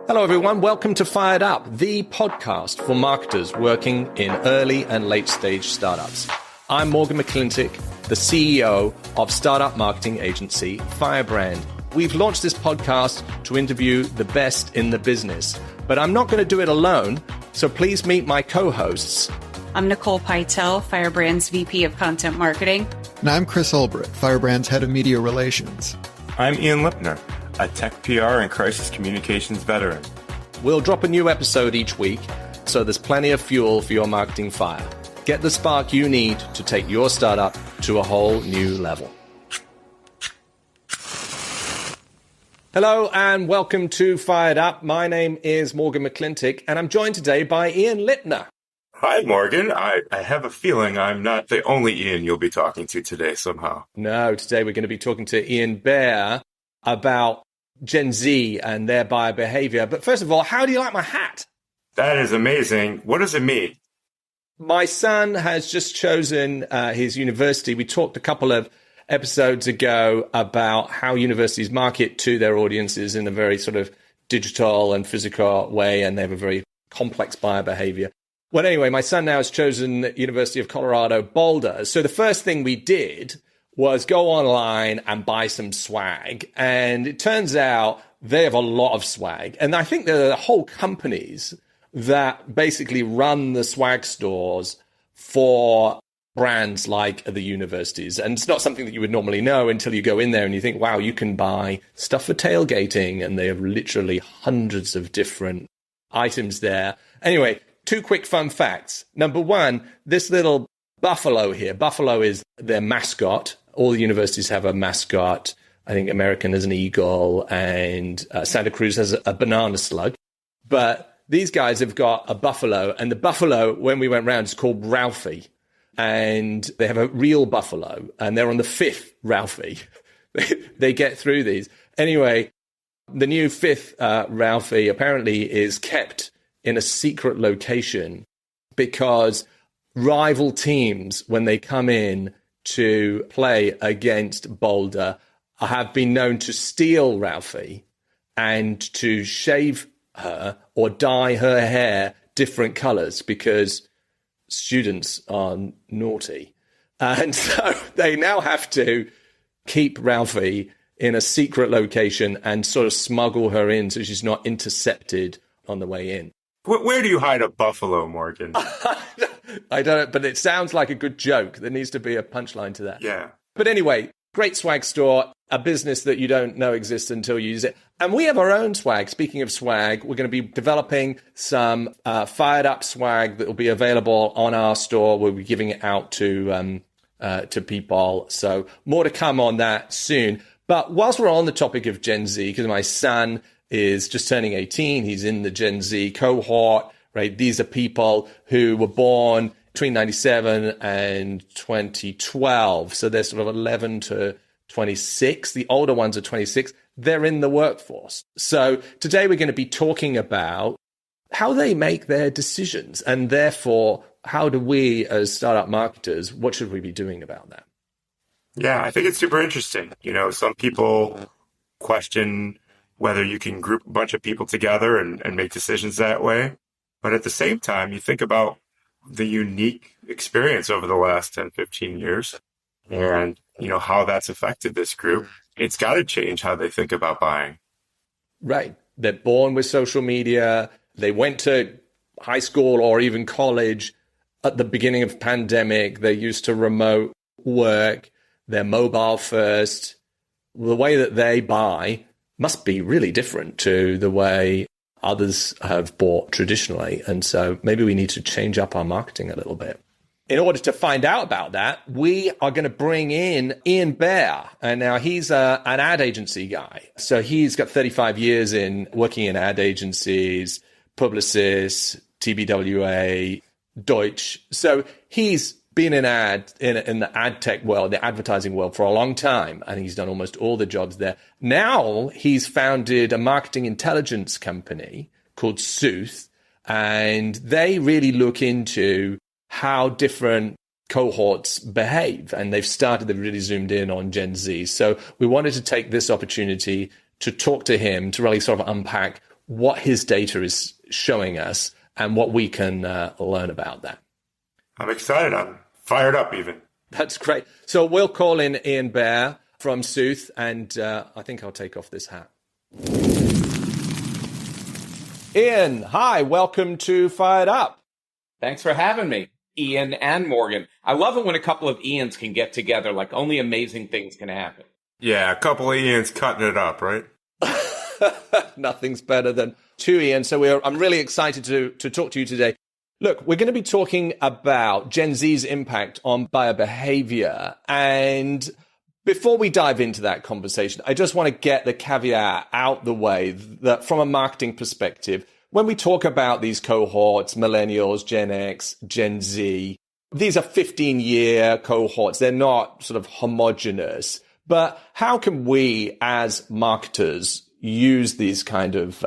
Hello, everyone. Welcome to Fired Up, the podcast for marketers working in early and late stage startups. I'm Morgan McClintock, the CEO of startup marketing agency Firebrand. We've launched this podcast to interview the best in the business, but I'm not going to do it alone. So please meet my co-hosts. I'm Nicole Pytel, Firebrand's VP of Content Marketing. And I'm Chris Ulbrich, Firebrand's Head of Media Relations. I'm Ian Lipner, a tech PR and crisis communications veteran. We'll drop a new episode each week, so there's plenty of fuel for your marketing fire. Get the spark you need to take your startup to a whole new level. Hello and welcome to Fired Up. My name is Morgan McClintock and I'm joined today by Ian Lipner. Hi, Morgan. I have a feeling I'm not the only Ian you'll be talking to today somehow. No, today we're going to be talking to Ian Baer about Gen Z and their buyer behavior. But first of all, how do you like my hat? That is amazing. What does it mean? My son has just chosen his university. We talked a couple of episodes ago about how universities market to their audiences in a very sort of digital and physical way, and they have a very complex buyer behavior. Well, anyway, my son now has chosen University of Colorado Boulder. So the first thing we did was go online and buy some swag. And it turns out they have a lot of swag. And I think there are whole companies that basically run the swag stores for brands like the universities. And it's not something that you would normally know until you go in there and you think, wow, you can buy stuff for tailgating. And they have literally hundreds of different items there. Anyway, two quick fun facts. Number one, this little buffalo here. Buffalo is their mascot. All the universities have a mascot. I think American has an eagle and Santa Cruz has a banana slug. But these guys have got a buffalo, and the buffalo, when we went round, is called Ralphie. And they have a real buffalo, and they're on the fifth Ralphie. They get through these. Anyway, the new fifth Ralphie apparently is kept in a secret location because rival teams, when they come in to play against Boulder, have been known to steal Ralphie and to shave her or dye her hair different colors because students are naughty. And so they now have to keep Ralphie in a secret location and sort of smuggle her in so she's not intercepted on the way in. Where do you hide a buffalo, Morgan? I don't know, but it sounds like a good joke. There needs to be a punchline to that. Yeah. But anyway, great swag store, a business that you don't know exists until you use it. And we have our own swag. Speaking of swag, we're going to be developing some Fired Up swag that will be available on our store. We'll be giving it out to people. So more to come on that soon. But whilst we're on the topic of Gen Z, because my son is just turning 18, he's in the Gen Z cohort, right? These are people who were born between 97 and 2012. So they're sort of 11 to 26. The older ones are 26. They're in the workforce. So today we're going to be talking about how they make their decisions. And therefore, how do we as startup marketers, what should we be doing about that? Yeah, I think it's super interesting. You know, some people question whether you can group a bunch of people together and make decisions that way. But at the same time, you think about the unique experience over the last 10, 15 years and, you know, how that's affected this group. It's got to change how they think about buying. Right. They're born with social media. They went to high school or even college at the beginning of the pandemic. They're used to remote work. They're mobile first. The way that they buy must be really different to the way others have bought traditionally. And so maybe we need to change up our marketing a little bit. In order to find out about that, we are going to bring in Ian Baer. And now he's an ad agency guy. So he's got 35 years in working in ad agencies, Publicis, TBWA, Deutch. So he's been in the ad tech world, the advertising world for a long time. And he's done almost all the jobs there. Now he's founded a marketing intelligence company called Sooth. And they really look into how different cohorts behave. And they've really zoomed in on Gen Z. So we wanted to take this opportunity to talk to him to really sort of unpack what his data is showing us and what we can learn about that. I'm excited. I'm fired up even. That's great. So we'll call in Ian Baer from Sooth, and I think I'll take off this hat. Ian, hi, welcome to Fired Up. Thanks for having me, Ian and Morgan. I love it when a couple of Ians can get together, like only amazing things can happen. Yeah, a couple of Ians cutting it up, right? Nothing's better than two Ians. So I'm really excited to talk to you today. Look, we're going to be talking about Gen Z's impact on buyer behavior. And before we dive into that conversation, I just want to get the caveat out the way that from a marketing perspective, when we talk about these cohorts, millennials, Gen X, Gen Z, these are 15-year cohorts. They're not sort of homogenous. But how can we as marketers use these kind of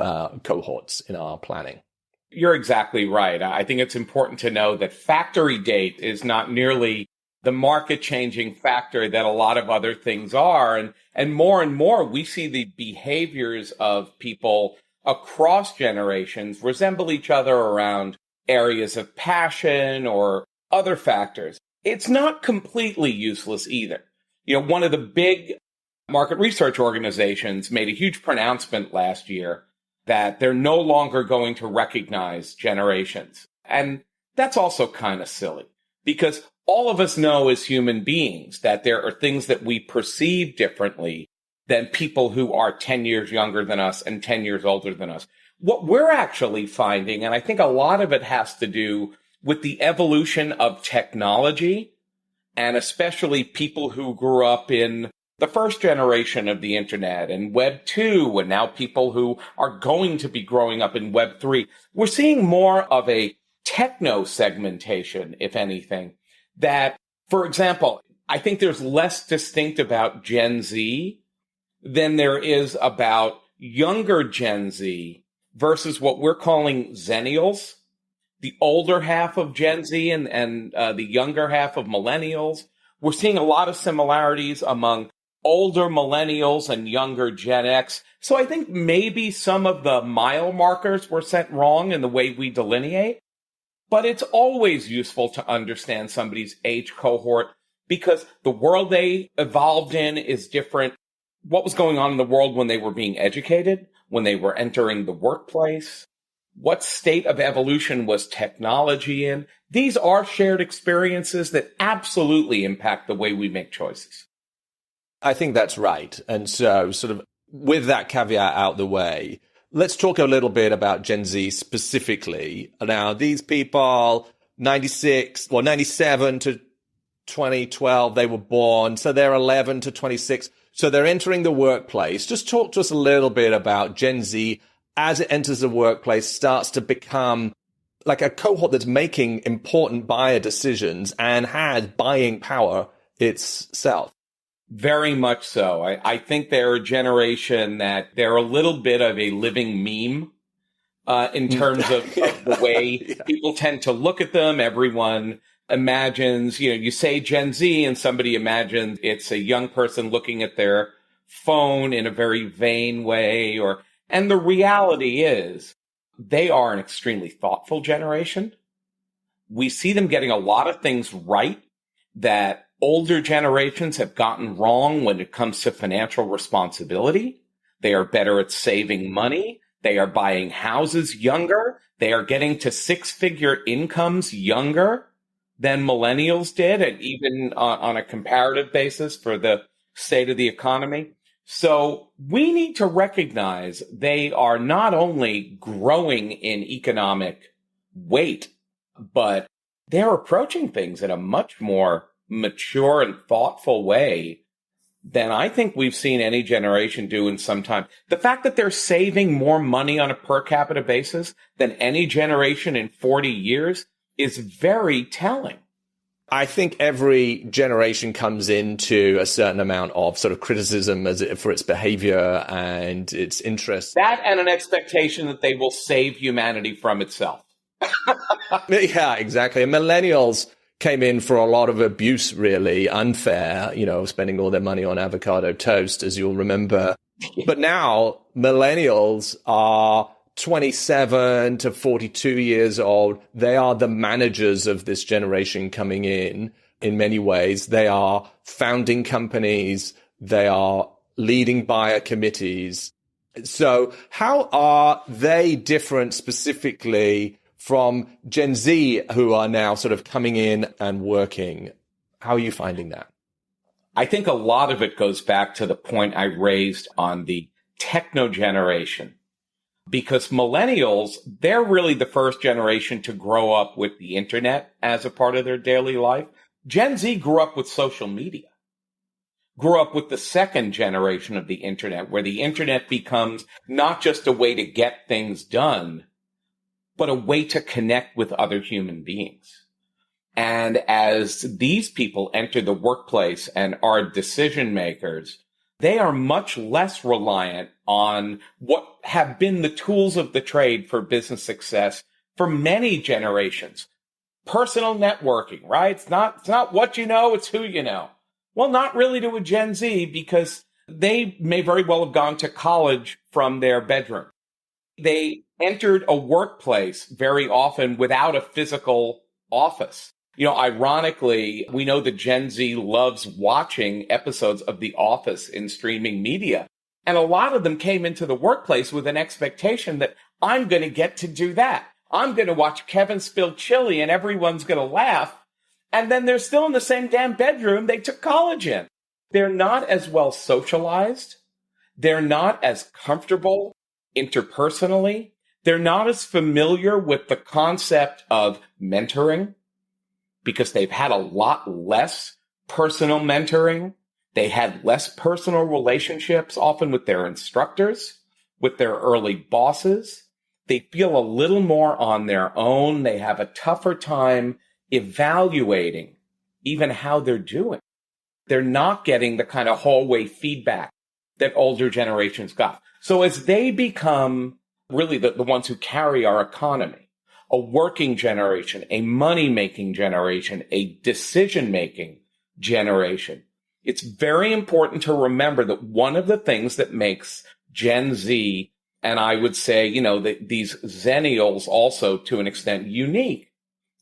cohorts in our planning? You're exactly right. I think it's important to know that factory date is not nearly the market-changing factor that a lot of other things are. And more, we see the behaviors of people across generations resemble each other around areas of passion or other factors. It's not completely useless either. You know, one of the big market research organizations made a huge pronouncement last year that they're no longer going to recognize generations. And that's also kind of silly because all of us know as human beings that there are things that we perceive differently than people who are 10 years younger than us and 10 years older than us. What we're actually finding, and I think a lot of it has to do with the evolution of technology, and especially people who grew up in the first generation of the internet and Web 2, and now people who are going to be growing up in Web 3. We're seeing more of a techno segmentation, if anything, that, for example, I think there's less distinct about Gen Z than there is about younger Gen Z versus what we're calling Zennials, the older half of Gen Z and the younger half of millennials. We're seeing a lot of similarities among older millennials and younger Gen X. So I think maybe some of the mile markers were set wrong in the way we delineate, but it's always useful to understand somebody's age cohort because the world they evolved in is different. What was going on in the world when they were being educated, when they were entering the workplace? What state of evolution was technology in? These are shared experiences that absolutely impact the way we make choices. I think that's right. And so sort of with that caveat out the way, let's talk a little bit about Gen Z specifically. Now, these people, 97 to 2012, they were born. So they're 11 to 26. So they're entering the workplace. Just talk to us a little bit about Gen Z as it enters the workplace, starts to become like a cohort that's making important buyer decisions and has buying power itself. Very much so. I think they're a generation that they're a little bit of a living meme in terms of the way people tend to look at them. Everyone imagines, you say Gen Z and somebody imagines it's a young person looking at their phone in a very vain way, and the reality is they are an extremely thoughtful generation. We see them getting a lot of things right that older generations have gotten wrong when it comes to financial responsibility. They are better at saving money. They are buying houses younger. They are getting to six-figure incomes younger than millennials did, and even on a comparative basis for the state of the economy. So we need to recognize they are not only growing in economic weight, but they're approaching things in a much more mature and thoughtful way than I think we've seen any generation do in some time. The fact that they're saving more money on a per capita basis than any generation in 40 years is very telling. I think every generation comes into a certain amount of sort of criticism for its behavior and its interests. That and an expectation that they will save humanity from itself. Yeah, exactly. And millennials came in for a lot of abuse, really unfair, spending all their money on avocado toast, as you'll remember. But now millennials are 27 to 42 years old. They are the managers of this generation coming in many ways. They are founding companies. They are leading buyer committees. So how are they different specifically from Gen Z who are now sort of coming in and working? How are you finding that? I think a lot of it goes back to the point I raised on the techno generation, because millennials, they're really the first generation to grow up with the internet as a part of their daily life. Gen Z grew up with social media, grew up with the second generation of the internet, where the internet becomes not just a way to get things done, but a way to connect with other human beings. And as these people enter the workplace and are decision makers, they are much less reliant on what have been the tools of the trade for business success for many generations. Personal networking, right? It's not what you know, it's who you know. Well, not really to a Gen Z, because they may very well have gone to college from their bedroom. They entered a workplace very often without a physical office. Ironically, we know that Gen Z loves watching episodes of The Office in streaming media. And a lot of them came into the workplace with an expectation that I'm going to get to do that. I'm going to watch Kevin spill chili and everyone's going to laugh. And then they're still in the same damn bedroom they took college in. They're not as well socialized. They're not as comfortable interpersonally. They're not as familiar with the concept of mentoring, because they've had a lot less personal mentoring. They had less personal relationships, often with their instructors, with their early bosses. They feel a little more on their own. They have a tougher time evaluating even how they're doing. They're not getting the kind of hallway feedback that older generations got. So as they become really the ones who carry our economy, a working generation, a money-making generation, a decision-making generation, it's very important to remember that one of the things that makes Gen Z, and I would say, these Zennials also to an extent unique,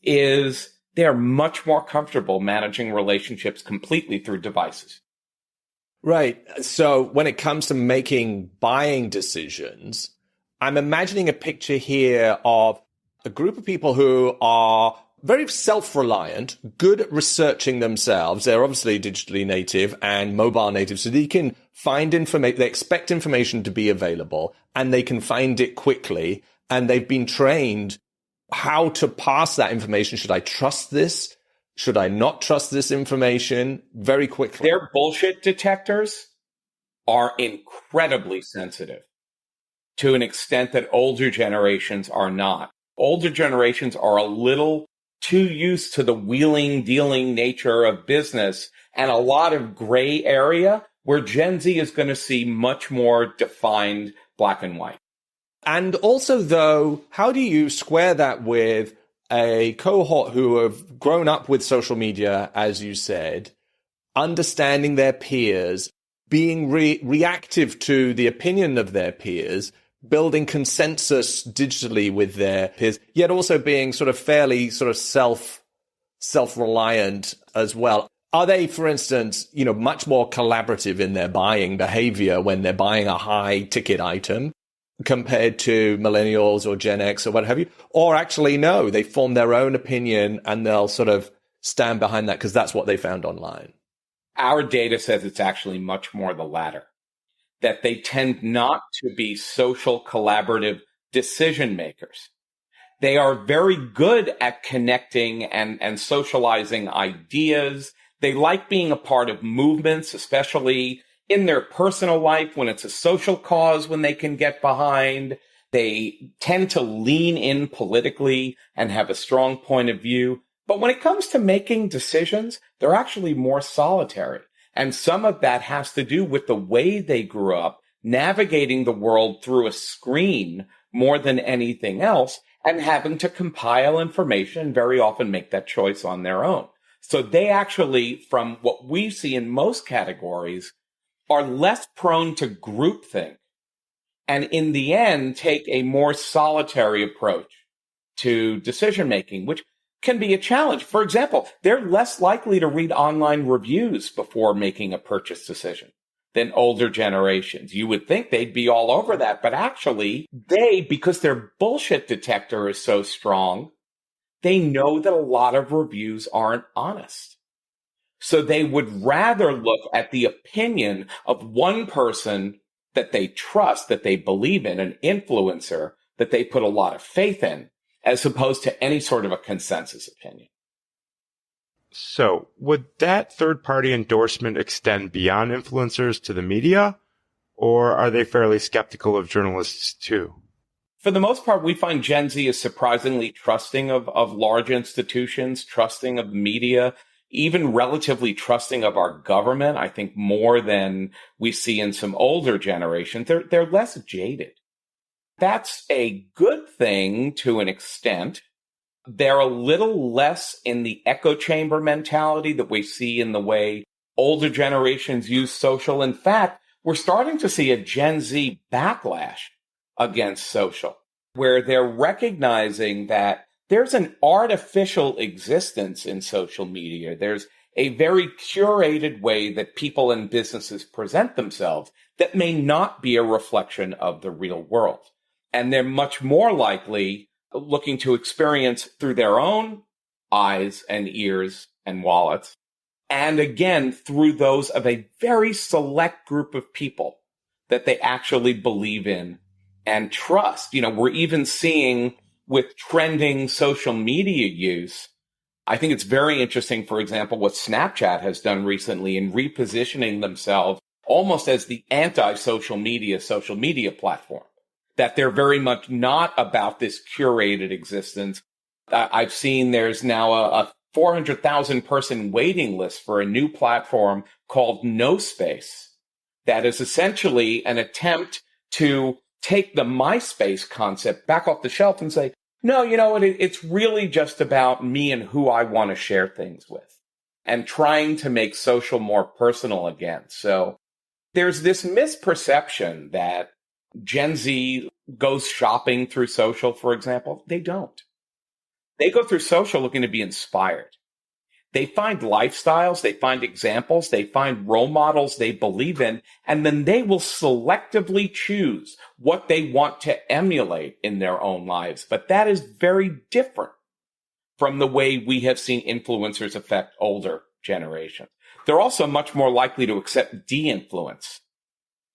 is they're much more comfortable managing relationships completely through devices. Right. So when it comes to making buying decisions, I'm imagining a picture here of a group of people who are very self-reliant, good at researching themselves. They're obviously digitally native and mobile native, so they can find information. They expect information to be available, and they can find it quickly. And they've been trained how to pass that information. Should I trust this? Should I not trust this information? Very quickly. Their bullshit detectors are incredibly sensitive to an extent that older generations are not. Older generations are a little too used to the wheeling, dealing nature of business and a lot of gray area, where Gen Z is going to see much more defined black and white. And also, though, how do you square that with a cohort who have grown up with social media, as you said, understanding their peers, being reactive to the opinion of their peers, building consensus digitally with their peers, yet also being sort of fairly sort of self-reliant as well? Are they, for instance, much more collaborative in their buying behavior when they're buying a high ticket item compared to millennials or Gen X or what have you? Or actually, no, they form their own opinion and they'll sort of stand behind that because that's what they found online? Our data says it's actually much more the latter, that they tend not to be social collaborative decision makers. They are very good at connecting and socializing ideas. They like being a part of movements, especially in their personal life when it's a social cause, when they can get behind. They tend to lean in politically and have a strong point of view. But when it comes to making decisions, they're actually more solitary. And some of that has to do with the way they grew up, navigating the world through a screen more than anything else, and having to compile information and very often make that choice on their own. So they actually, from what we see in most categories, are less prone to groupthink and in the end take a more solitary approach to decision making, which can be a challenge. For example, they're less likely to read online reviews before making a purchase decision than older generations. You would think they'd be all over that, but actually because their bullshit detector is so strong, they know that a lot of reviews aren't honest. So they would rather look at the opinion of one person that they trust, that they believe in, an influencer that they put a lot of faith in, as opposed to any sort of a consensus opinion. So would that third-party endorsement extend beyond influencers to the media, or are they fairly skeptical of journalists too? For the most part, we find Gen Z is surprisingly trusting of large institutions, trusting of media, even relatively trusting of our government. I think more than we see in some older generations. They're less jaded. That's a good thing to an extent. They're a little less in the echo chamber mentality that we see in the way older generations use social. In fact, we're starting to see a Gen Z backlash against social, where they're recognizing that there's an artificial existence in social media. There's a very curated way that people and businesses present themselves that may not be a reflection of the real world. And they're much more likely looking to experience through their own eyes and ears and wallets, and again, through those of a very select group of people that they actually believe in and trust. We're even seeing with trending social media use, I think it's very interesting, for example, what Snapchat has done recently in repositioning themselves almost as the anti-social media platform, that they're very much not about this curated existence. I've seen there's now a 400,000 person waiting list for a new platform called No Space that is essentially an attempt to take the MySpace concept back off the shelf and say, no, you know what? It's really just about me and who I want to share things with, and trying to make social more personal again. So there's this misperception that Gen Z goes shopping through social, for example. They don't. They go through social looking to be inspired. They find lifestyles, they find examples, they find role models they believe in, and then they will selectively choose what they want to emulate in their own lives. But that is very different from the way we have seen influencers affect older generations. They're also much more likely to accept de-influence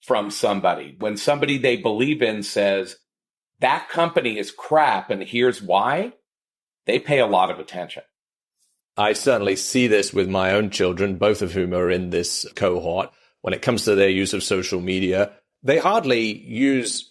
from somebody. When somebody they believe in says, that company is crap and here's why, they pay a lot of attention. I certainly see this with my own children, both of whom are in this cohort. When it comes to their use of social media, they hardly use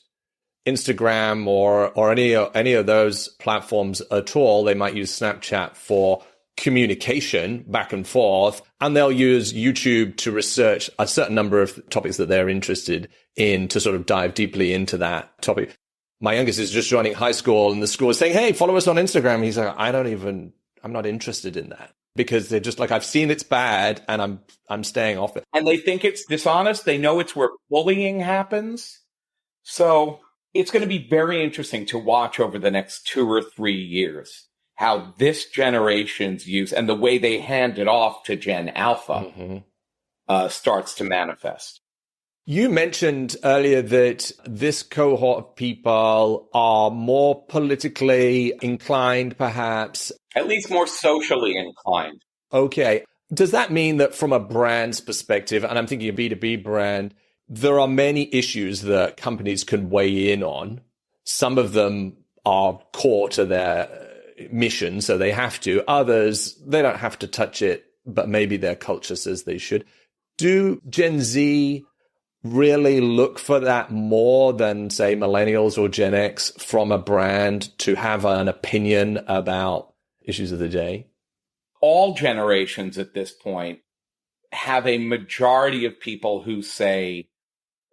Instagram or any of those platforms at all. They might use Snapchat for communication back and forth, and they'll use YouTube to research a certain number of topics that they're interested in to sort of dive deeply into that topic. My youngest is just joining high school, and the school is saying, hey, follow us on Instagram. He's like, I'm not interested in that, because they're just like, I've seen it's bad and I'm staying off it. And they think it's dishonest. They know it's where bullying happens. So it's going to be very interesting to watch over the next 2 or 3 years how this generation's use and the way they hand it off to Gen Alpha starts to manifest. You mentioned earlier that this cohort of people are more politically inclined, perhaps. At least more socially inclined. Okay. Does that mean that from a brand's perspective, and I'm thinking a B2B brand, there are many issues that companies can weigh in on? Some of them are core to their mission, so they have to. Others, they don't have to touch it, but maybe their culture says they should. Do Gen Z really look for that more than, say, millennials or Gen X from a brand to have an opinion about issues of the day? All generations at this point have a majority of people who say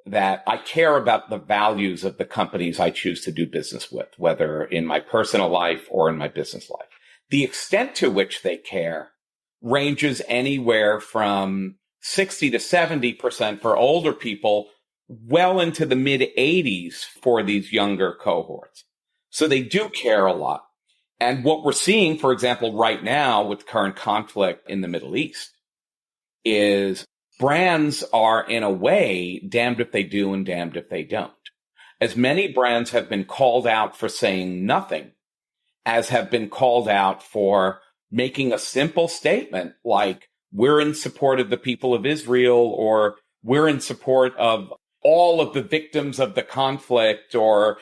that I care about the values of the companies I choose to do business with, whether in my personal life or in my business life. The extent to which they care ranges anywhere from 60 to 70% for older people well into the mid 80s for these younger cohorts. So they do care a lot. And what we're seeing, for example, right now with current conflict in the Middle East is brands are in a way damned if they do and damned if they don't. As many brands have been called out for saying nothing as have been called out for making a simple statement like, we're in support of the people of Israel, or we're in support of all of the victims of the conflict, or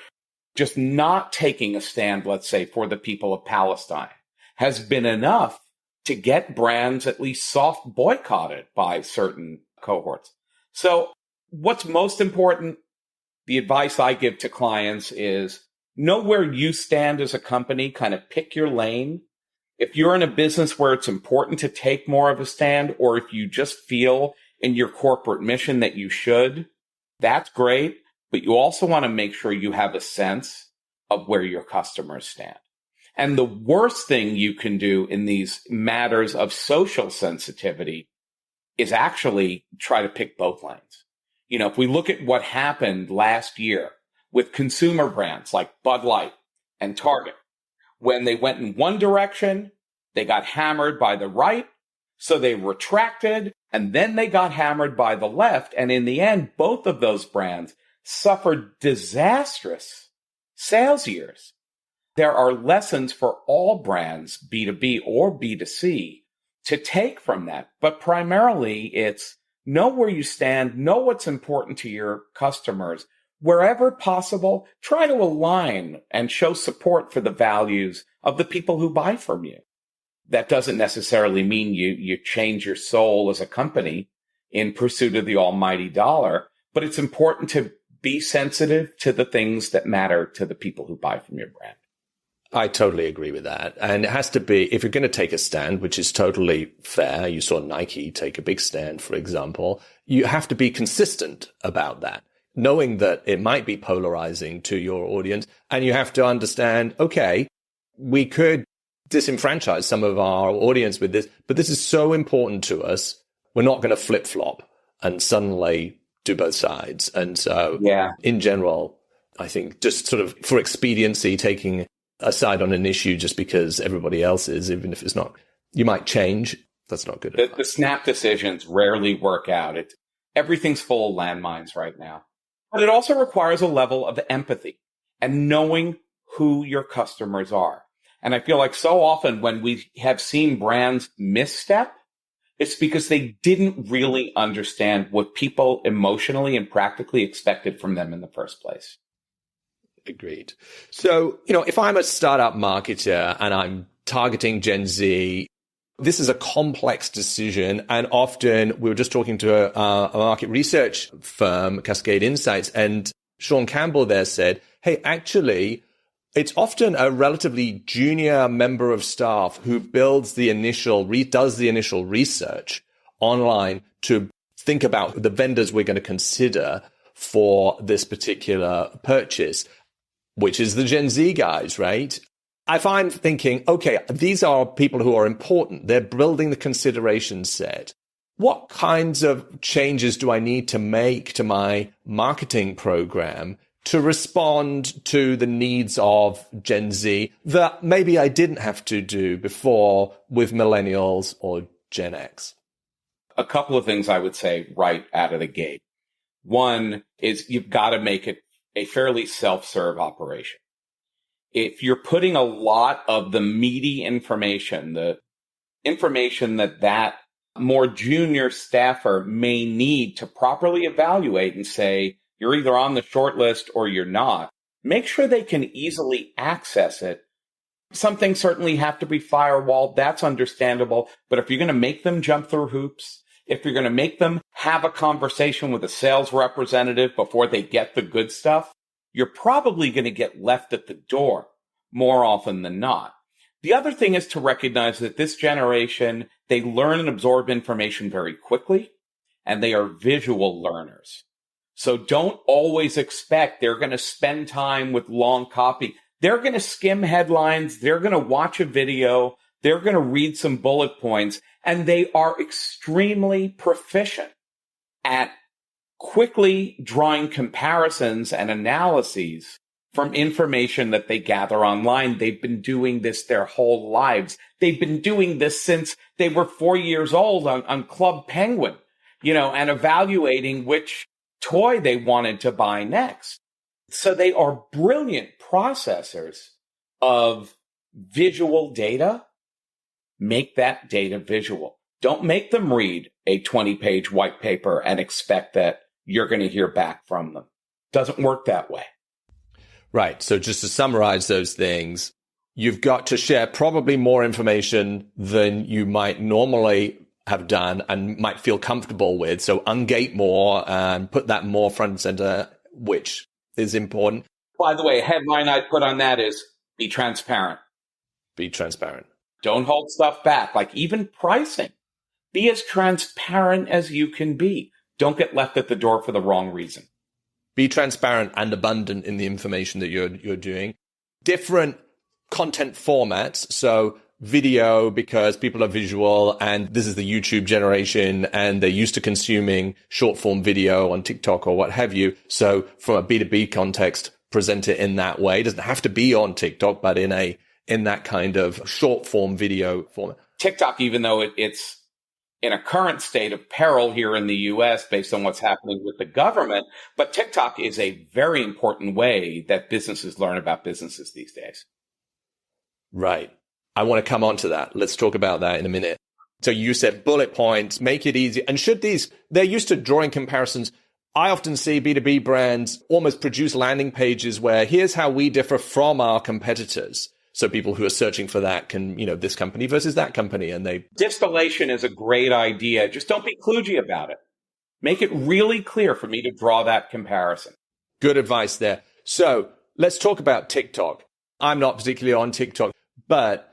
just not taking a stand, let's say, for the people of Palestine, has been enough to get brands at least soft boycotted by certain cohorts. So what's most important, the advice I give to clients is know where you stand as a company, kind of pick your lane. If you're in a business where it's important to take more of a stand, or if you just feel in your corporate mission that you should, that's great. But you also want to make sure you have a sense of where your customers stand. And the worst thing you can do in these matters of social sensitivity is actually try to pick both lanes. You know, if we look at what happened last year with consumer brands like Bud Light and Target, when they went in one direction, they got hammered by the right, so they retracted, and then they got hammered by the left. And in the end, both of those brands suffered disastrous sales years. There are lessons for all brands, B2B or B2C, to take from that. But primarily, it's know where you stand, know what's important to your customers. Wherever possible, try to align and show support for the values of the people who buy from you. That doesn't necessarily mean you change your soul as a company in pursuit of the almighty dollar, but it's important to be sensitive to the things that matter to the people who buy from your brand. I totally agree with that. And it has to be, if you're going to take a stand, which is totally fair, you saw Nike take a big stand, for example, you have to be consistent about that, knowing that it might be polarizing to your audience. And you have to understand, okay, we could disenfranchise some of our audience with this, but this is so important to us. We're not going to flip flop and suddenly do both sides. And so in general, I think just sort of for expediency, taking a side on an issue just because everybody else is, even if it's not, you might change. That's not good. The snap decisions rarely work out. Everything's full of landmines right now. But it also requires a level of empathy and knowing who your customers are. And I feel like so often when we have seen brands misstep, it's because they didn't really understand what people emotionally and practically expected from them in the first place. Agreed. So, if I'm a startup marketer and I'm targeting Gen Z, this is a complex decision. And often we were just talking to a market research firm, Cascade Insights, and Sean Campbell there said, hey, actually, it's often a relatively junior member of staff who does the initial research online to think about the vendors we're going to consider for this particular purchase, which is the Gen Z guys, right? I find thinking, okay, these are people who are important. They're building the consideration set. What kinds of changes do I need to make to my marketing program to respond to the needs of Gen Z that maybe I didn't have to do before with millennials or Gen X? A couple of things I would say right out of the gate. One is you've got to make it a fairly self-serve operation. If you're putting a lot of the meaty information, the information that more junior staffer may need to properly evaluate and say, you're either on the short list or you're not, make sure they can easily access it. Some things certainly have to be firewalled. That's understandable. But if you're going to make them jump through hoops, if you're going to make them have a conversation with a sales representative before they get the good stuff, you're probably going to get left at the door more often than not. The other thing is to recognize that this generation, they learn and absorb information very quickly, and they are visual learners. So don't always expect they're going to spend time with long copy. They're going to skim headlines. They're going to watch a video. They're going to read some bullet points, and they are extremely proficient at quickly drawing comparisons and analyses from information that they gather online. They've been doing this their whole lives. They've been doing this since they were 4 years old on Club Penguin, and evaluating which toy they wanted to buy next. So they are brilliant processors of visual data. Make that data visual. Don't make them read a 20-page white paper and expect that you're going to hear back from them. Doesn't work that way. Right. So just to summarize those things, you've got to share probably more information than you might normally have done and might feel comfortable with. So ungate more and put that more front and center, which is important. By the way, a headline I'd put on that is be transparent. Be transparent. Don't hold stuff back. Like even pricing. Be as transparent as you can be. Don't get left at the door for the wrong reason. Be transparent and abundant in the information that you're doing. Different content formats. So video, because people are visual, and this is the YouTube generation, and they're used to consuming short form video on TikTok or what have you. So from a B2B context, present it in that way. It doesn't have to be on TikTok, but in that kind of short form video format. TikTok, even though it's in a current state of peril here in the US based on what's happening with the government, but TikTok is a very important way that businesses learn about businesses these days. Right. I want to come on to that. Let's talk about that in a minute. So you said bullet points, make it easy. And they're used to drawing comparisons. I often see B2B brands almost produce landing pages where here's how we differ from our competitors. So people who are searching for that can, this company versus that company. And distillation is a great idea. Just don't be kludgy about it. Make it really clear for me to draw that comparison. Good advice there. So let's talk about TikTok. I'm not particularly on TikTok, but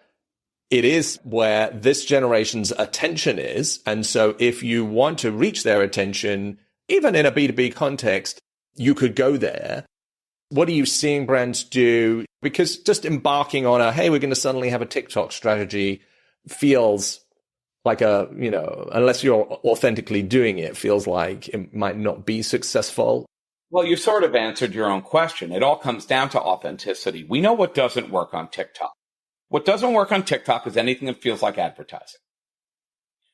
it is where this generation's attention is. And so if you want to reach their attention, even in a B2B context, you could go there. What are you seeing brands do? Because just embarking on hey, we're going to suddenly have a TikTok strategy feels like unless you're authentically doing it, feels like it might not be successful. Well, you sort of answered your own question. It all comes down to authenticity. We know what doesn't work on TikTok. What doesn't work on TikTok is anything that feels like advertising.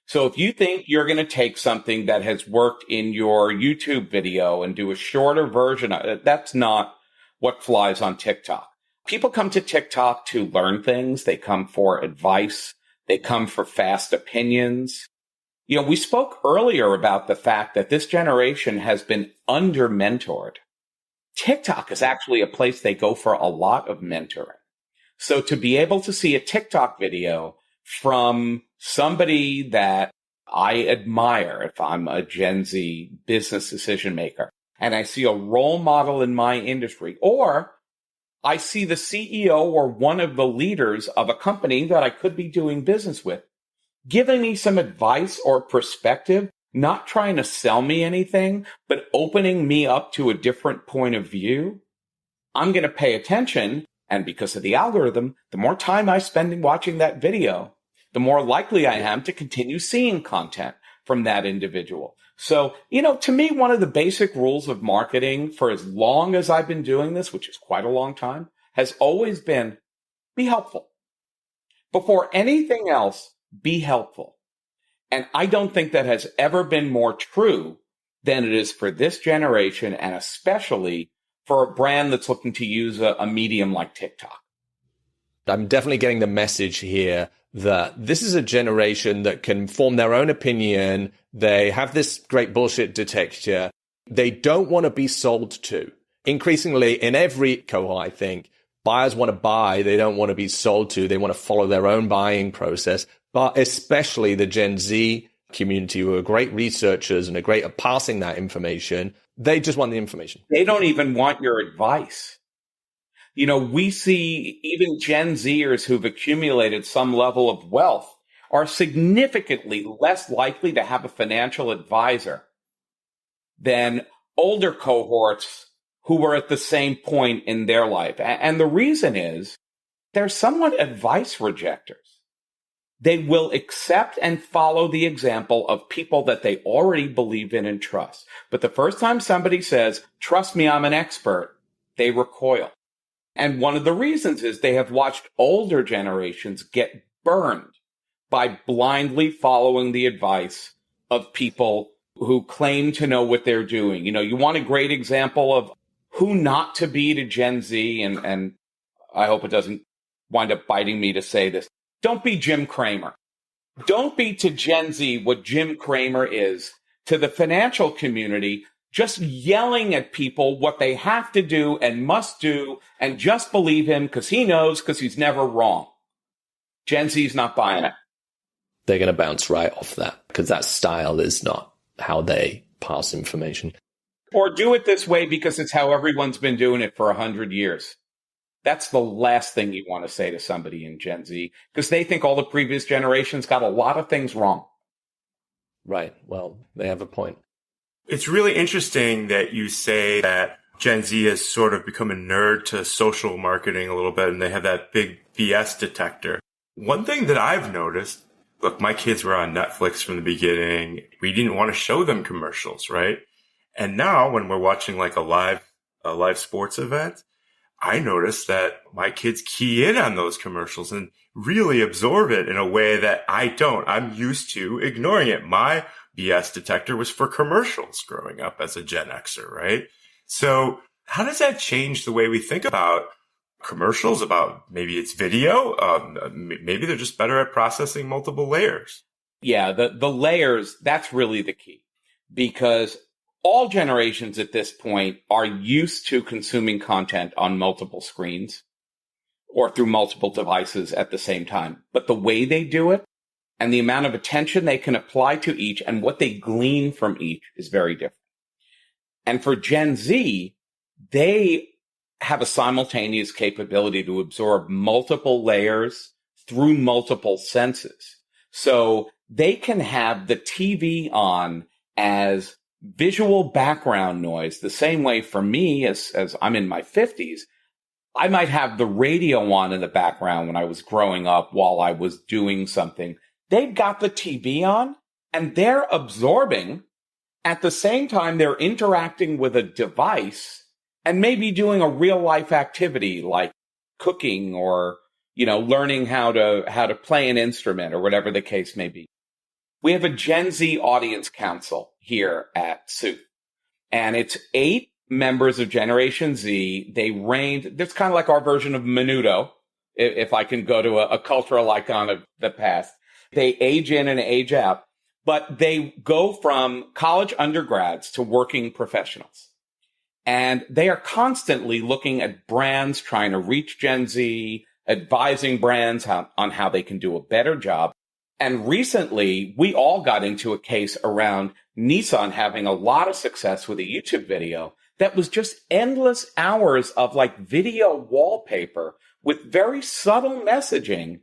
So if you think you're going to take something that has worked in your YouTube video and do a shorter version of it, that's not what flies on TikTok. People come to TikTok to learn things. They come for advice. They come for fast opinions. We spoke earlier about the fact that this generation has been under-mentored. TikTok is actually a place they go for a lot of mentoring. So to be able to see a TikTok video from somebody that I admire, if I'm a Gen Z business decision maker, and I see a role model in my industry, or I see the CEO or one of the leaders of a company that I could be doing business with, giving me some advice or perspective, not trying to sell me anything, but opening me up to a different point of view, I'm going to pay attention. And because of the algorithm, the more time I spend watching that video, the more likely I am to continue seeing content from that individual. So, to me, one of the basic rules of marketing for as long as I've been doing this, which is quite a long time, has always been be helpful. Before anything else, be helpful. And I don't think that has ever been more true than it is for this generation, and especially for a brand that's looking to use a medium like TikTok. I'm definitely getting the message here that this is a generation that can form their own opinion. They have this great bullshit detector. They don't want to be sold to. Increasingly, in every cohort, I think, buyers want to buy. They don't want to be sold to. They want to follow their own buying process. But especially the Gen Z community, who are great researchers and are great at passing that information, they just want the information. They don't even want your advice. We see even Gen Zers who've accumulated some level of wealth are significantly less likely to have a financial advisor than older cohorts who were at the same point in their life. And the reason is they're somewhat advice rejectors. They will accept and follow the example of people that they already believe in and trust. But the first time somebody says, trust me, I'm an expert, they recoil. And one of the reasons is they have watched older generations get burned by blindly following the advice of people who claim to know what they're doing. You know, you want a great example of who not to be to Gen Z, and I hope it doesn't wind up biting me to say this. Don't be Jim Cramer. Don't be to Gen Z what Jim Cramer is to the financial community, just yelling at people what they have to do and must do, and just believe him because he knows, because he's never wrong. Gen Z's not buying it. They're going to bounce right off that because that style is not how they pass information. Or do it this way because it's how everyone's been doing it for 100 years. That's the last thing you want to say to somebody in Gen Z because they think all the previous generations got a lot of things wrong. Right. Well, they have a point. It's really interesting that you say that Gen Z has sort of become a nerd to social marketing a little bit, and they have that big BS detector. One thing that I've noticed, look, my kids were on Netflix from the beginning. We didn't want to show them commercials, right? And now when we're watching like a live sports event, I notice that my kids key in on those commercials and really absorb it in a way that I don't. I'm used to ignoring it. My BS detector was for commercials growing up as a Gen Xer, right? So how does that change the way we think about commercials, about maybe it's video? Maybe they're just better at processing multiple layers. Yeah, the layers, that's really the key because all generations at this point are used to consuming content on multiple screens or through multiple devices at the same time. But the way they do it and the amount of attention they can apply to each and what they glean from each is very different. And for Gen Z, they have a simultaneous capability to absorb multiple layers through multiple senses. So they can have the TV on as visual background noise, the same way for me as I'm in my 50s, I might have the radio on in the background when I was growing up while I was doing something. They've got the TV on and they're absorbing at the same time they're interacting with a device and maybe doing a real life activity like cooking or, you know, learning how to play an instrument or whatever the case may be. We have a Gen Z audience council here at Sooth, and it's 8 members of Generation Z. They range, it's kind of like our version of Menudo, if I can go to a cultural icon of the past. They age in and age out, but they go from college undergrads to working professionals. And they are constantly looking at brands, trying to reach Gen Z, advising brands on how they can do a better job. And recently, we all got into a case around Nissan having a lot of success with a YouTube video that was just endless hours of like video wallpaper with very subtle messaging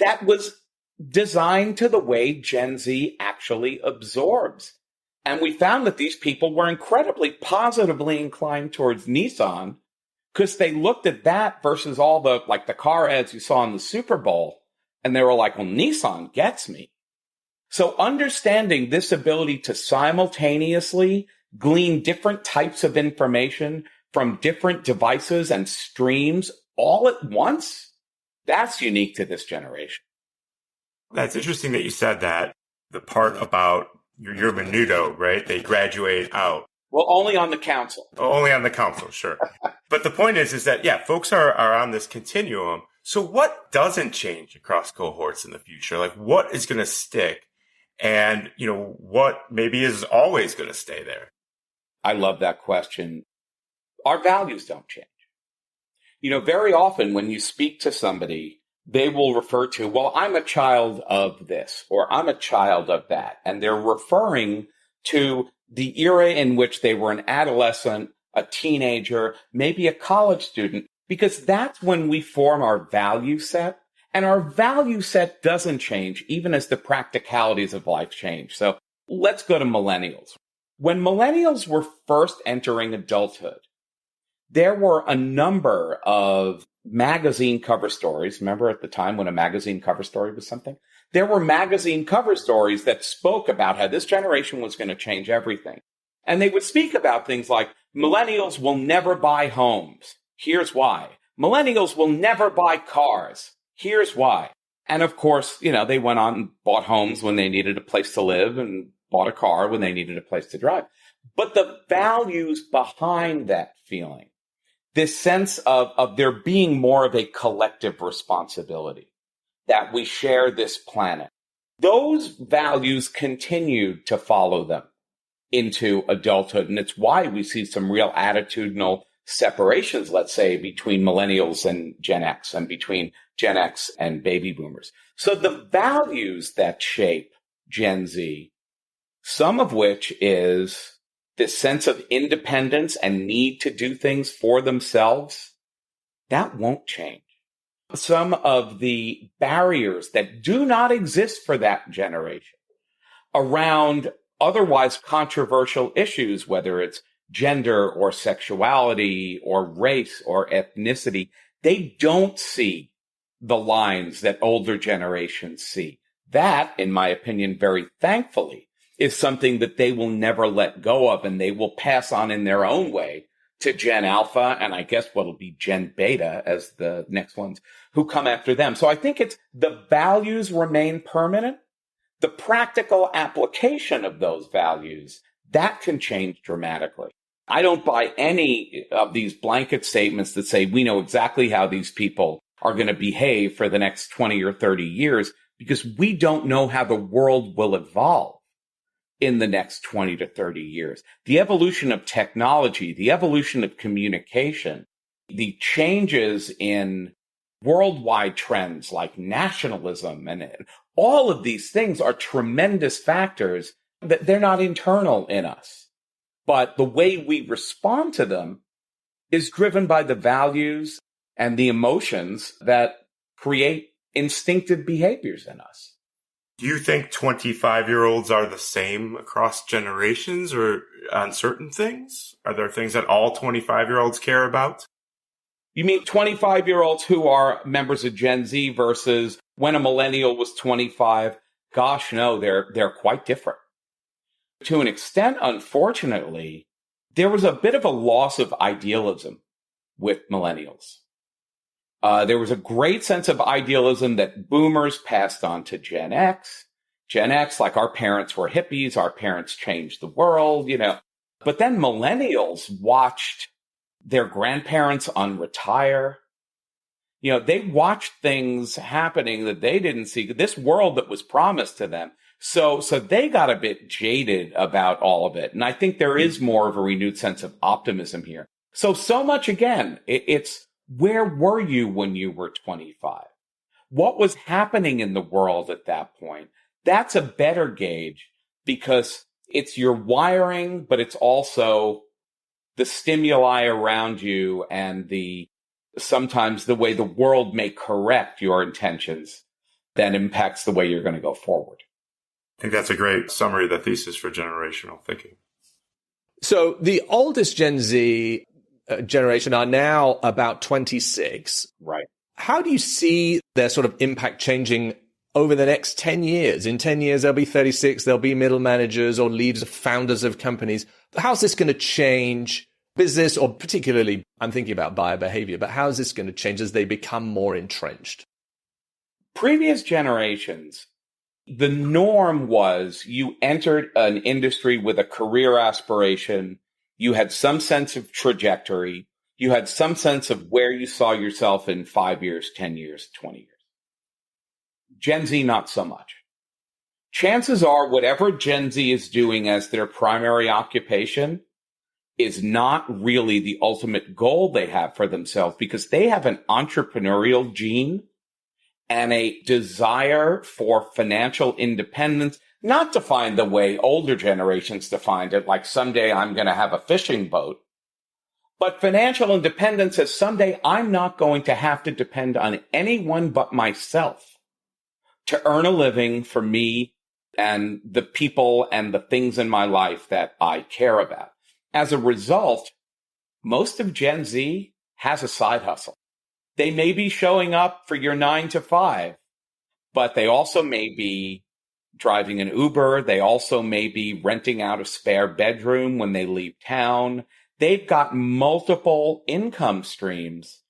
that was designed to the way Gen Z actually absorbs. And we found that these people were incredibly positively inclined towards Nissan because they looked at that versus all the car ads you saw in the Super Bowl. And they were like, well, Nissan gets me. So understanding this ability to simultaneously glean different types of information from different devices and streams all at once, that's unique to this generation. That's interesting that you said that. The part about your Menudo, right? They graduate out. Well, only on the council. Oh, only on the council, sure. But the point is that, yeah, folks are on this continuum. So what doesn't change across cohorts in the future? Like what is going to stick and, you know, what maybe is always going to stay there? I love that question. Our values don't change. You know, very often when you speak to somebody, they will refer to, well, I'm a child of this or I'm a child of that. And they're referring to the era in which they were an adolescent, a teenager, maybe a college student. Because that's when we form our value set. And our value set doesn't change even as the practicalities of life change. So let's go to millennials. When millennials were first entering adulthood, there were a number of magazine cover stories. Remember at the time when a magazine cover story was something? There were magazine cover stories that spoke about how this generation was going to change everything. And they would speak about things like millennials will never buy homes. Here's why. Millennials will never buy cars. Here's why. And of course, they went on and bought homes when they needed a place to live and bought a car when they needed a place to drive. But the values behind that feeling, this sense of there being more of a collective responsibility, that we share this planet, those values continued to follow them into adulthood. And it's why we see some real attitudinal separations, let's say, between millennials and Gen X and between Gen X and baby boomers. So the values that shape Gen Z, some of which is this sense of independence and need to do things for themselves, that won't change. Some of the barriers that do not exist for that generation around otherwise controversial issues, whether it's gender or sexuality or race or ethnicity, they don't see the lines that older generations see. That, in my opinion, very thankfully, is something that they will never let go of, and they will pass on in their own way to Gen Alpha, and I guess what'll be Gen Beta as the next ones who come after them. So I think it's the values remain permanent. The practical application of those values, that can change dramatically. I don't buy any of these blanket statements that say we know exactly how these people are going to behave for the next 20 or 30 years, because we don't know how the world will evolve in the next 20 to 30 years. The evolution of technology, the evolution of communication, the changes in worldwide trends like nationalism, and all of these things are tremendous factors that they're not internal in us. But the way we respond to them is driven by the values and the emotions that create instinctive behaviors in us. Do you think 25-year-olds are the same across generations or on certain things? Are there things that all 25-year-olds care about? You mean 25-year-olds who are members of Gen Z versus when a millennial was 25? Gosh, no, they're quite different. To an extent, unfortunately, there was a bit of a loss of idealism with millennials. There was a great sense of idealism that boomers passed on to Gen X. Gen X, like our parents were hippies, our parents changed the world, But then millennials watched their grandparents unretire. They watched things happening that they didn't see, this world that was promised to them. So they got a bit jaded about all of it. And I think there is more of a renewed sense of optimism here. So much again, it's where were you when you were 25? What was happening in the world at that point? That's a better gauge because it's your wiring, but it's also the stimuli around you and sometimes the way the world may correct your intentions that impacts the way you're going to go forward. I think that's a great summary of the thesis for generational thinking. So the oldest Gen Z generation are now about 26. Right. How do you see their sort of impact changing over the next 10 years? In 10 years, they'll be 36, they'll be middle managers or leaders, founders of companies. How's this going to change business, or particularly, I'm thinking about buyer behavior, but how is this going to change as they become more entrenched? Previous generations, the norm was you entered an industry with a career aspiration. You had some sense of trajectory. You had some sense of where you saw yourself in 5 years, 10 years, 20 years. Gen Z, not so much. Chances are whatever Gen Z is doing as their primary occupation is not really the ultimate goal they have for themselves, because they have an entrepreneurial gene and a desire for financial independence, not defined the way older generations defined it, like someday I'm going to have a fishing boat, but financial independence is someday I'm not going to have to depend on anyone but myself to earn a living for me and the people and the things in my life that I care about. As a result, most of Gen Z has a side hustle. They may be showing up for your 9 to 5, but they also may be driving an Uber. They also may be renting out a spare bedroom when they leave town. They've got multiple income streams.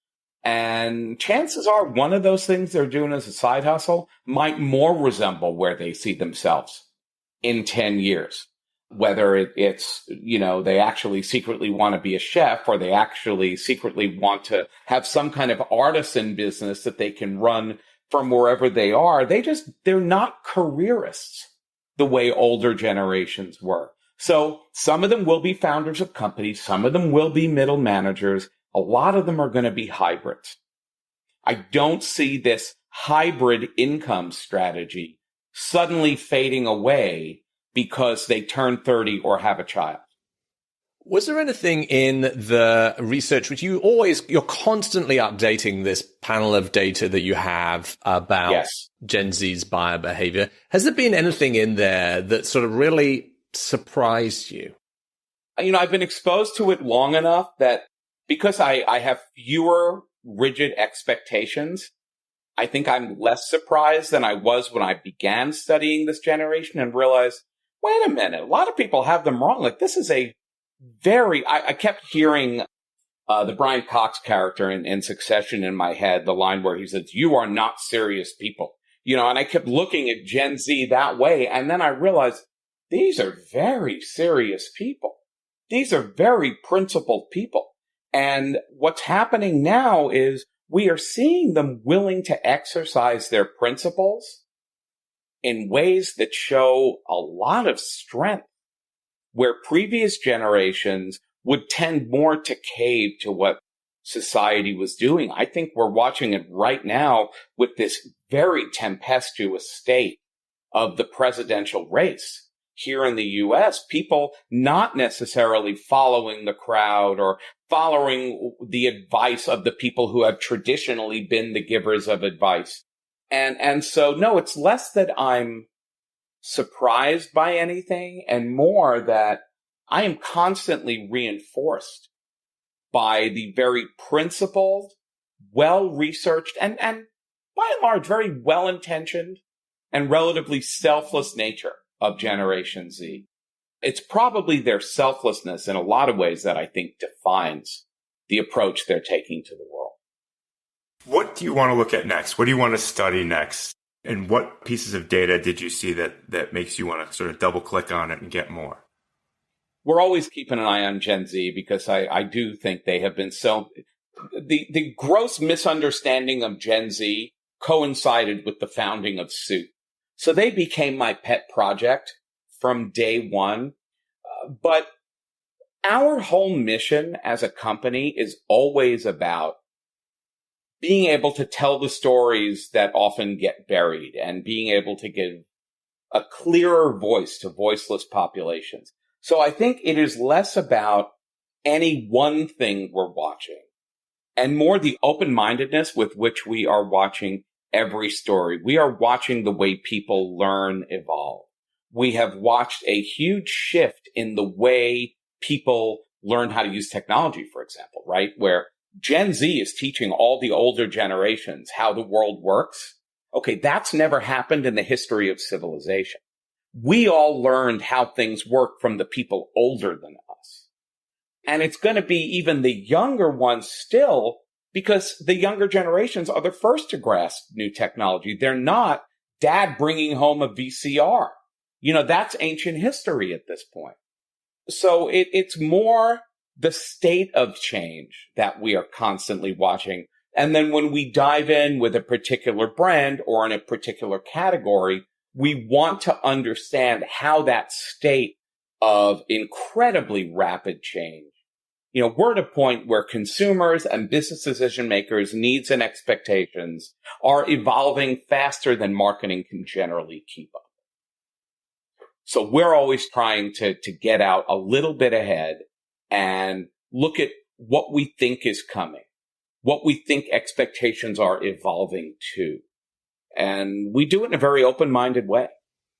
And chances are one of those things they're doing as a side hustle might more resemble where they see themselves in 10 years. Whether it's, they actually secretly want to be a chef, or they actually secretly want to have some kind of artisan business that they can run from wherever they are. They're not careerists the way older generations were. So some of them will be founders of companies. Some of them will be middle managers. A lot of them are going to be hybrids. I don't see this hybrid income strategy suddenly fading away because they turn 30 or have a child. Was there anything in the research which you're constantly updating this panel of data that you have about Yes. Gen Z's buyer behavior? Has there been anything in there that sort of really surprised you? I've been exposed to it long enough that because I have fewer rigid expectations, I think I'm less surprised than I was when I began studying this generation and realized, wait a minute, a lot of people have them wrong. Like, this is a I kept hearing the Brian Cox character in Succession in my head, the line where he says, "You are not serious people." And I kept looking at Gen Z that way. And then I realized these are very serious people. These are very principled people. And what's happening now is we are seeing them willing to exercise their principles in ways that show a lot of strength, where previous generations would tend more to cave to what society was doing. I think we're watching it right now with this very tempestuous state of the presidential race here in the U.S., people not necessarily following the crowd or following the advice of the people who have traditionally been the givers of advice. And so, no, it's less that I'm surprised by anything and more that I am constantly reinforced by the very principled, well-researched, and by and large, very well-intentioned and relatively selfless nature of Generation Z. It's probably their selflessness in a lot of ways that I think defines the approach they're taking to the world. What do you want to look at next? What do you want to study next? And what pieces of data did you see that makes you want to sort of double click on it and get more? We're always keeping an eye on Gen Z because I do think they have been the gross misunderstanding of Gen Z coincided with the founding of Sooth. So they became my pet project from day one. But our whole mission as a company is always about being able to tell the stories that often get buried and being able to give a clearer voice to voiceless populations. So I think it is less about any one thing we're watching and more the open-mindedness with which we are watching every story. We are watching the way people learn, evolve. We have watched a huge shift in the way people learn how to use technology, for example, right? Where Gen Z is teaching all the older generations how the world works. Okay, that's never happened in the history of civilization. We all learned how things work from the people older than us. And it's going to be even the younger ones still, because the younger generations are the first to grasp new technology. They're not dad bringing home a VCR. That's ancient history at this point. So it's more the state of change that we are constantly watching. And then when we dive in with a particular brand or in a particular category, we want to understand how that state of incredibly rapid change. We're at a point where consumers and business decision makers' needs and expectations are evolving faster than marketing can generally keep up. So we're always trying to get out a little bit ahead and look at what we think is coming, what we think expectations are evolving to. And we do it in a very open-minded way.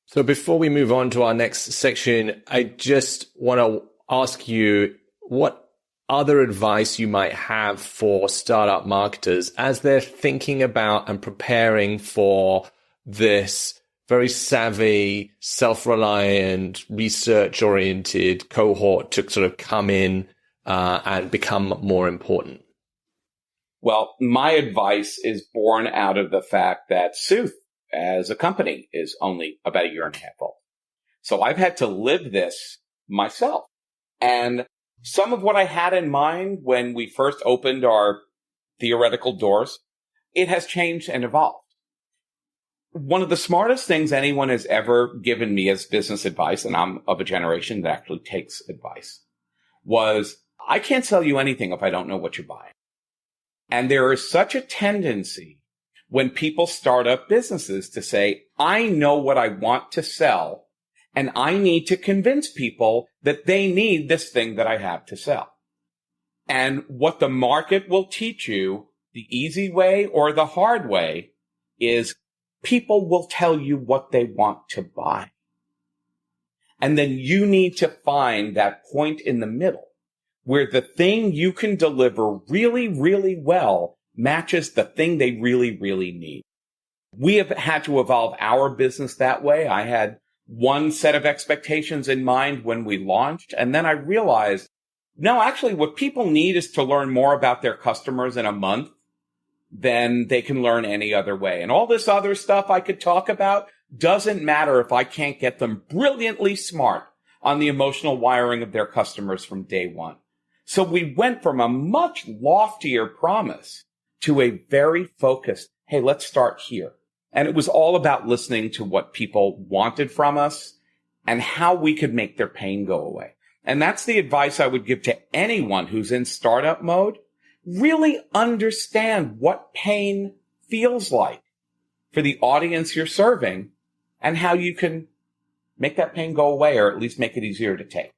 So before we move on to our next section, I just want to ask you, what other advice you might have for startup marketers as they're thinking about and preparing for this very savvy, self-reliant, research-oriented cohort to sort of come in and become more important? Well, my advice is born out of the fact that Sooth as a company is only about a year and a half old. So I've had to live this myself. And some of what I had in mind when we first opened our theoretical doors, it has changed and evolved. One of the smartest things anyone has ever given me as business advice, and I'm of a generation that actually takes advice, was I can't sell you anything if I don't know what you're buying. And there is such a tendency when people start up businesses to say, I know what I want to sell, and I need to convince people that they need this thing that I have to sell. And what the market will teach you, the easy way or the hard way, is people will tell you what they want to buy. And then you need to find that point in the middle where the thing you can deliver really, really well matches the thing they really, really need. We have had to evolve our business that way. I had one set of expectations in mind when we launched, and then I realized, no, actually what people need is to learn more about their customers in a month than they can learn any other way. And all this other stuff I could talk about doesn't matter if I can't get them brilliantly smart on the emotional wiring of their customers from day one. So we went from a much loftier promise to a very focused, hey, let's start here. And it was all about listening to what people wanted from us and how we could make their pain go away. And that's the advice I would give to anyone who's in startup mode. Really understand what pain feels like for the audience you're serving and how you can make that pain go away or at least make it easier to take.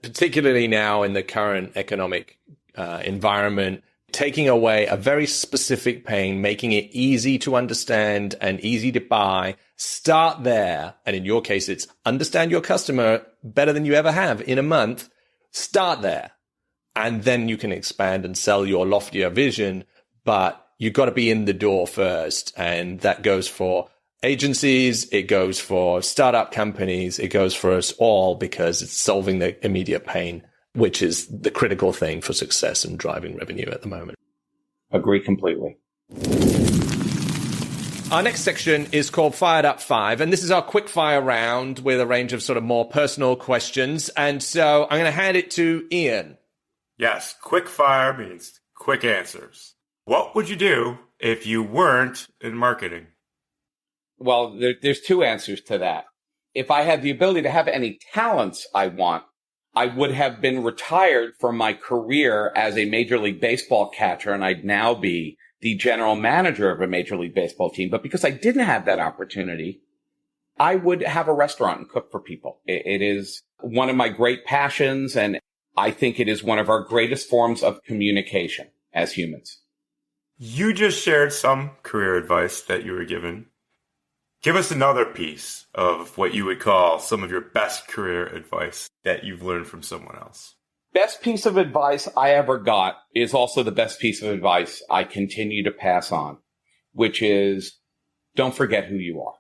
Particularly now in the current economic environment, taking away a very specific pain, making it easy to understand and easy to buy. Start there. And in your case, it's understand your customer better than you ever have in a month. Start there. And then you can expand and sell your loftier vision. But you've got to be in the door first. And that goes for agencies. It goes for startup companies. It goes for us all because it's solving the immediate pain, which is the critical thing for success and driving revenue at the moment. Agree completely. Our next section is called FiredUp 5, and this is our quick fire round with a range of sort of more personal questions. And so I'm going to hand it to Ian. Yes, quick fire means quick answers. What would you do if you weren't in marketing? Well, there's two answers to that. If I had the ability to have any talents I want, I would have been retired from my career as a Major League Baseball catcher, and I'd now be the general manager of a Major League Baseball team. But because I didn't have that opportunity, I would have a restaurant and cook for people. It is one of my great passions, and I think it is one of our greatest forms of communication as humans. You just shared some career advice that you were given. Give us another piece of what you would call some of your best career advice that you've learned from someone else. Best piece of advice I ever got is also the best piece of advice I continue to pass on, which is don't forget who you are.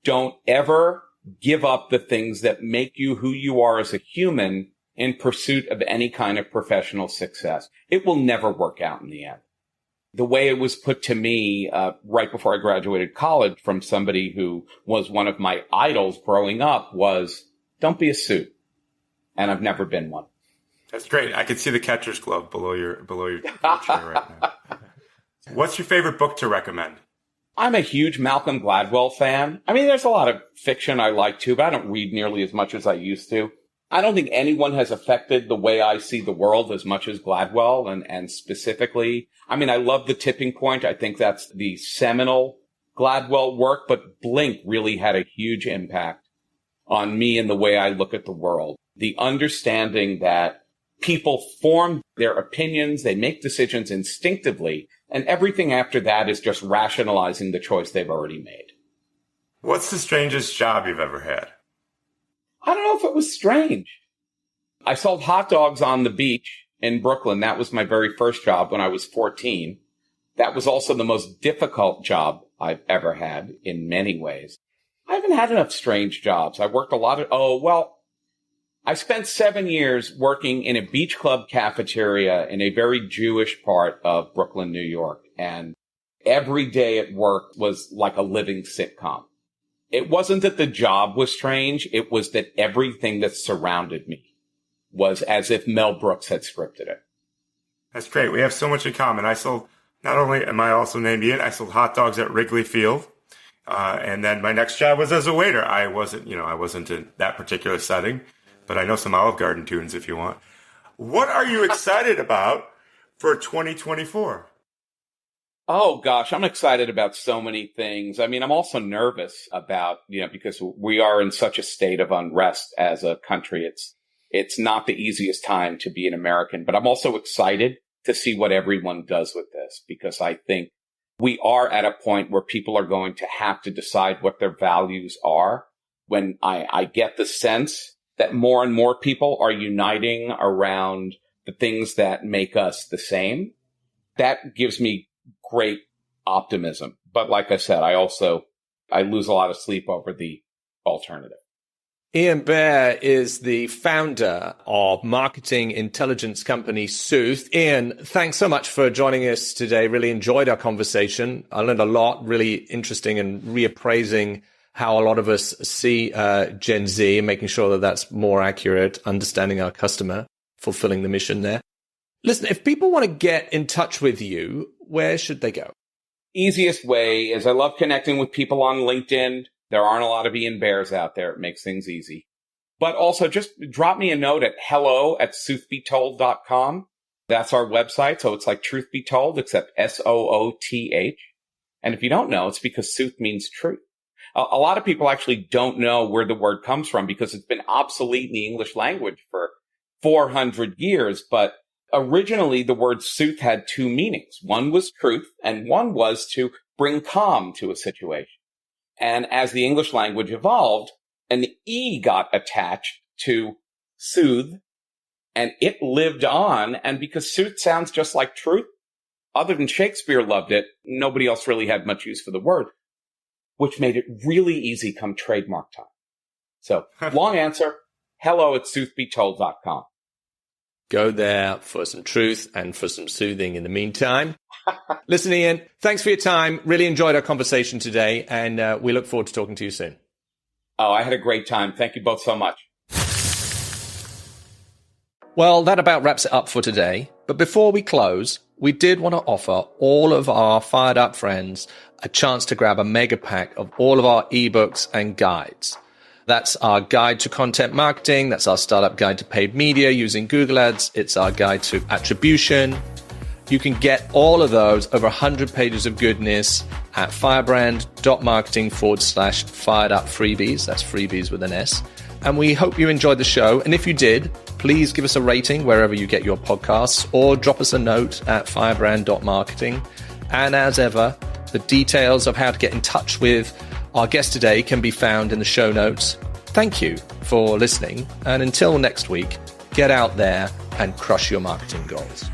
Don't ever give up the things that make you who you are as a human in pursuit of any kind of professional success. It will never work out in the end. The way it was put to me right before I graduated college from somebody who was one of my idols growing up was, don't be a suit. And I've never been one. That's great. I can see the catcher's glove below your chair right now. What's your favorite book to recommend? I'm a huge Malcolm Gladwell fan. I mean, there's a lot of fiction I like too, but I don't read nearly as much as I used to. I don't think anyone has affected the way I see the world as much as Gladwell, and specifically, I mean, I love The Tipping Point. I think that's the seminal Gladwell work, but Blink really had a huge impact on me and the way I look at the world. The understanding that people form their opinions, they make decisions instinctively, and everything after that is just rationalizing the choice they've already made. What's the strangest job you've ever had? I don't know if it was strange. I sold hot dogs on the beach in Brooklyn. That was my very first job when I was 14. That was also the most difficult job I've ever had in many ways. I haven't had enough strange jobs. I worked a lot of, I spent 7 years working in a beach club cafeteria in a very Jewish part of Brooklyn, New York. And every day at work was like a living sitcom. It wasn't that the job was strange. It was that everything that surrounded me was as if Mel Brooks had scripted it. That's great. We have so much in common. Not only am I also named Ian, I sold hot dogs at Wrigley Field. And then my next job was as a waiter. I wasn't in that particular setting, but I know some Olive Garden tunes if you want. What are you excited about for 2024? Oh, gosh, I'm excited about so many things. I mean, I'm also nervous about, because we are in such a state of unrest as a country. It's not the easiest time to be an American, but I'm also excited to see what everyone does with this, because I think we are at a point where people are going to have to decide what their values are. When I get the sense that more and more people are uniting around the things that make us the same, that gives me great optimism. But like I said, I lose a lot of sleep over the alternative. Ian Baer is the founder of marketing intelligence company Sooth. Ian, thanks so much for joining us today. Really enjoyed our conversation. I learned a lot, really interesting, and reappraising how a lot of us see Gen Z and making sure that that's more accurate, understanding our customer, fulfilling the mission there. Listen, if people want to get in touch with you, where should they go? Easiest way is I love connecting with people on LinkedIn. There aren't a lot of Ian Baers out there. It makes things easy. But also just drop me a note at hello@soothbetold.com. That's our website. So it's like truth be told, except SOOTH. And if you don't know, it's because sooth means truth. A lot of people actually don't know where the word comes from because it's been obsolete in the English language for 400 years. But originally, the word sooth had two meanings. One was truth, and one was to bring calm to a situation. And as the English language evolved, an E got attached to soothe, and it lived on. And because sooth sounds just like truth, other than Shakespeare loved it, nobody else really had much use for the word, which made it really easy come trademark time. So long answer, hello@soothbetold.com. Go there for some truth and for some soothing in the meantime. Listen, Ian, thanks for your time. Really enjoyed our conversation today, and we look forward to talking to you soon. Oh, I had a great time. Thank you both so much. Well, that about wraps it up for today. But before we close, we did want to offer all of our Fired Up friends a chance to grab a mega pack of all of our ebooks and guides. That's our guide to content marketing. That's our startup guide to paid media using Google Ads. It's our guide to attribution. You can get all of those, over 100 pages of goodness, at firebrand.marketing/firedup freebies. That's freebies with an S. And we hope you enjoyed the show. And if you did, please give us a rating wherever you get your podcasts, or drop us a note at firebrand.marketing. And as ever, the details of how to get in touch with our guest today can be found in the show notes. Thank you for listening. And until next week, get out there and crush your marketing goals.